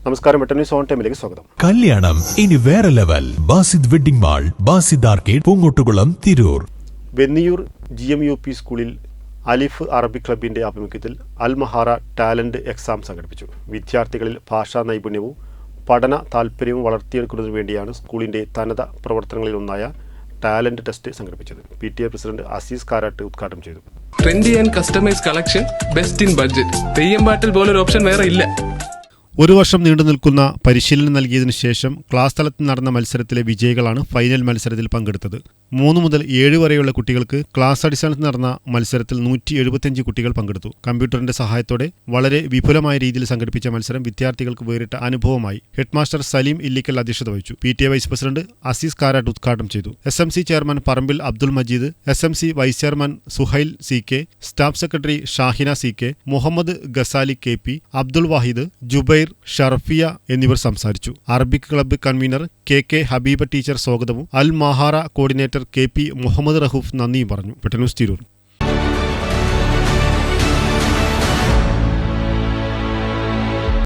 നമസ്കാരം, വെട്ടന്യൂസ് ഓൺ ടൈമിലേക്ക് സ്വാഗതം. കല്യാണം ഇനി വേറെ level. Basid wedding mall, Basid arcade, Poongottukulam, Tirur. Venniyur GMUP സ്കൂളിൽ അലിഫ് അറബിക് ക്ലബിന്റെ ആഭിമുഖ്യത്തിൽ അൽ മഹാറ ടാലന്റ് എക്സാം സംഘടിപ്പിച്ചു. വിദ്യാർത്ഥികളിൽ ഭാഷാ നൈപുണ്യവും പഠന താൽപര്യവും വളർത്തിയെടുക്കുന്നതിനു വേണ്ടിയാണ് സ്കൂളിന്റെ തനത പ്രവർത്തനങ്ങളിലൊന്നായ ടാലന്റ് ടെസ്റ്റ് സംഘടിപ്പിച്ചത്. PTA പ്രസിഡന്റ് അസീസ് കാരാട്ട് ഉദ്ഘാടനം ചെയ്തു. Trendy and customise collection, best in budget. Theyyam പാട്ടിൽ പോലൊരു ഓപ്ഷൻ വേറെ ഇല്ല. ഒരു വർഷം നീണ്ടു നിൽക്കുന്ന പരിശീലനം നൽകിയതിനു ശേഷം ക്ലാസ് തലത്തിൽ നടന്ന മത്സരത്തിലെ വിജയികളാണ് ഫൈനൽ മത്സരത്തിൽ പങ്കെടുത്തത്. 3 മുതൽ 7 വരെയുള്ള കുട്ടികൾക്ക് ക്ലാസ് അടിസ്ഥാനത്തിൽ നടന്ന മത്സരത്തിൽ 175 കുട്ടികൾ പങ്കെടുത്തു. കമ്പ്യൂട്ടറിന്റെ സഹായത്തോടെ വളരെ വിപുലമായ രീതിയിൽ സംഘടിപ്പിച്ച മത്സരം വിദ്യാർത്ഥികൾക്ക് വേറിട്ട അനുഭവമായി. ഹെഡ്മാസ്റ്റർ സലീം ഇല്ലിക്കൽ അധ്യക്ഷത വഹിച്ചു. PTA vice president Azeez Karat ഉദ്ഘാടനം ചെയ്തു. SMC chairman Parambil Abdul Majeed, SMC vice chairman Suhail CK, staff secretary Shahina CK, Muhammad Ghazali KP, Abdul Wahid, Jubair, Sharfiya എന്നിവർ സംസാരിച്ചു. Arabic club convener KK Habeeba teacher സ്വാഗതവും അൽ മഹാറ കോർഡിനേറ്റർ KP മുഹമ്മദ് റഹൂഫ് നന്ദിയും പറഞ്ഞു. വെട്ടന്യൂസ് തിരൂർ.